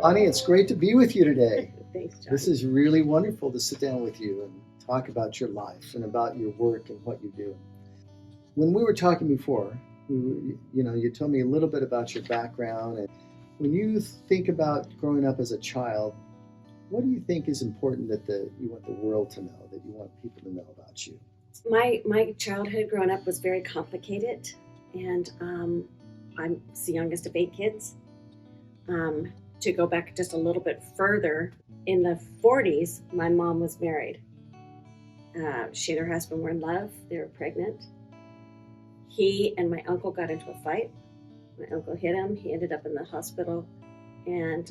Bonnie, it's great to be with you today. Thanks, John. This is really wonderful to sit down with you and talk about your life and about your work and what you do. When we were talking before, you told me a little bit about your background. And when you think about growing up as a child, what do you think is important that you want the world to know, that you want people to know about you? My childhood growing up was very complicated, and I'm the youngest of 8 kids. To go back just a little bit further, in the 40s, my mom was married. She and her husband were in love. They were pregnant. He and my uncle got into a fight. My uncle hit him. He ended up in the hospital, and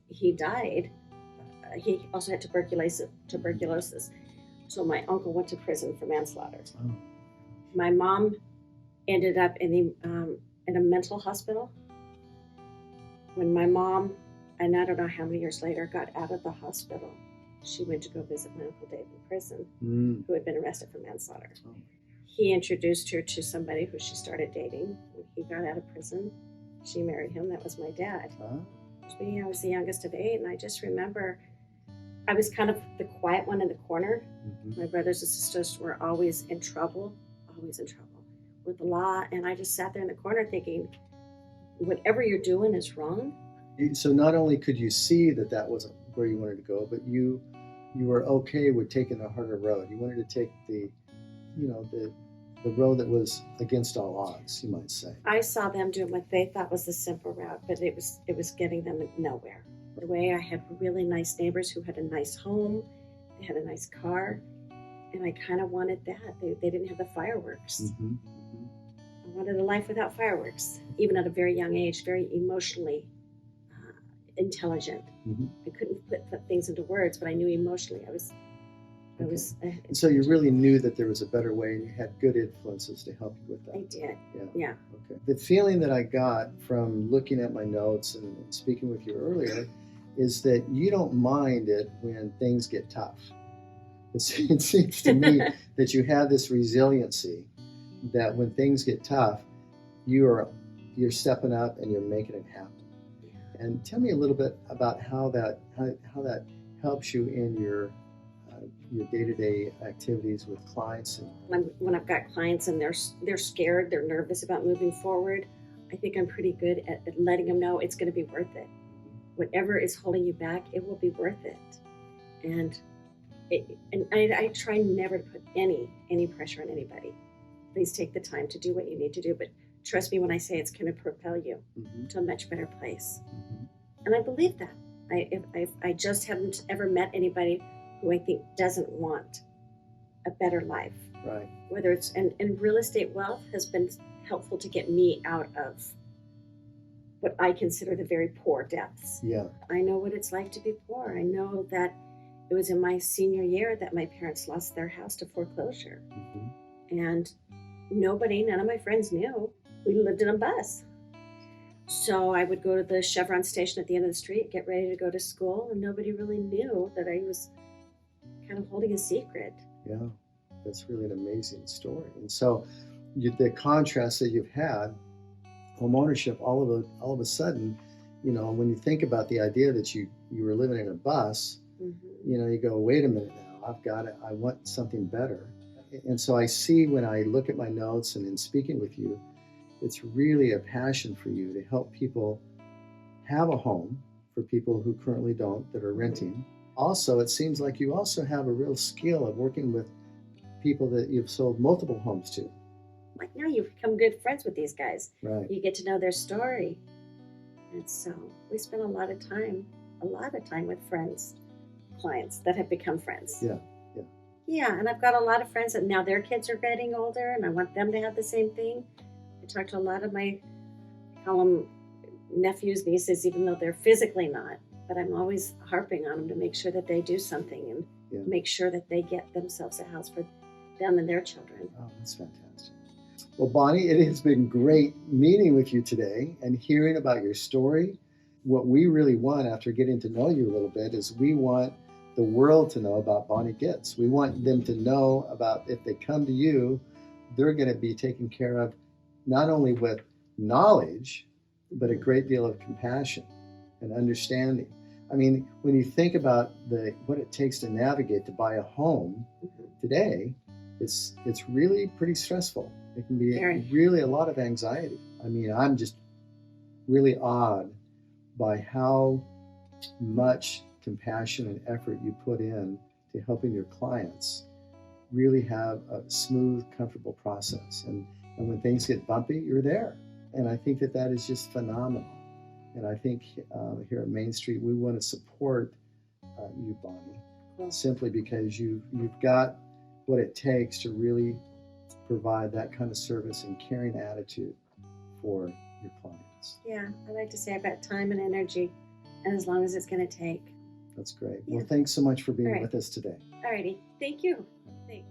he died. He also had tuberculosis. So my uncle went to prison for manslaughter. Oh. My mom ended up in a mental hospital. When my mom, and I don't know how many years later, got out of the hospital, she went to go visit my Uncle Dave in prison, who had been arrested for manslaughter. Oh. He introduced her to somebody who she started dating. When he got out of prison, she married him. That was my dad. I was the youngest of 8, and I just remember I was kind of the quiet one in the corner. My brothers and sisters were always in trouble with the law, and I just sat there in the corner thinking, whatever you're doing is wrong. So not only could you see that wasn't where you wanted to go, but you were okay with taking the harder road. You wanted to take the road that was against all odds, you might say. I saw them doing what they thought was the simple route, but it was getting them nowhere. The way I had really nice neighbors who had a nice home, they had a nice car, and I kind of wanted that. They didn't have the fireworks. I wanted a life without fireworks, even at a very young age, very emotionally intelligent. I couldn't put things into words, but I knew emotionally And so you really knew that there was a better way, and you had good influences to help you with that. I did. Yeah. Okay. The feeling that I got from looking at my notes and speaking with you earlier is that you don't mind it when things get tough. It seems to me that you have this resiliency that when things get tough, you're stepping up and you're making it happen. And tell me a little bit about how that helps you in your day-to-day activities with clients. When I've got clients and they're scared, they're nervous about moving forward, I think I'm pretty good at letting them know it's going to be worth it. Whatever is holding you back, it will be worth it. And I try never to put any pressure on anybody. Please take the time to do what you need to do, but trust me when I say it's going to propel you to a much better place. And I believe that. I just haven't ever met anybody who I think doesn't want a better life. Right. Whether it's, and real estate wealth has been helpful to get me out of what I consider the very poor depths. Yeah. I know what it's like to be poor. I know that it was in my senior year that my parents lost their house to foreclosure. And none of my friends knew. We lived in a bus. So I would go to the Chevron station at the end of the street, get ready to go to school, and nobody really knew that I was kind of holding a secret. Yeah, that's really an amazing story. And so the contrast that you've had, homeownership, all of a sudden, when you think about the idea that you were living in a bus, you go, wait a minute now, I want something better. And so I see when I look at my notes and in speaking with you, it's really a passion for you to help people have a home for people who currently don't, that are renting. Also, it seems like you also have a real skill of working with people that you've sold multiple homes to. Like now you've become good friends with these guys. Right. You get to know their story. And so we spend a lot of time with friends, clients that have become friends. Yeah, and I've got a lot of friends that now their kids are getting older, and I want them to have the same thing. I talk to a lot of I call them nephews, nieces, even though they're physically not. But I'm always harping on them to make sure that they do something and make sure that they get themselves a house for them and their children. Oh, that's fantastic. Well, Bonnie, it has been great meeting with you today and hearing about your story. What we really want after getting to know you a little bit is we want the world to know about Bonny Goetz. We want them to know about, if they come to you, they're going to be taken care of not only with knowledge, but a great deal of compassion. and understanding. I mean, when you think about what it takes to navigate to buy a home today, it's really pretty stressful. It can be really a lot of anxiety. I mean, I'm just really awed by how much compassion and effort you put in to helping your clients really have a smooth, comfortable process. And when things get bumpy, you're there. And I think that is just phenomenal. And I think here at Main Street, we want to support you, Bonnie, simply because you've got what it takes to really provide that kind of service and caring attitude for your clients. Yeah, I like to say I've got time and energy, and as long as it's going to take. That's great. Yeah. Well, thanks so much for being with us today. Alrighty. Thank you. Thanks.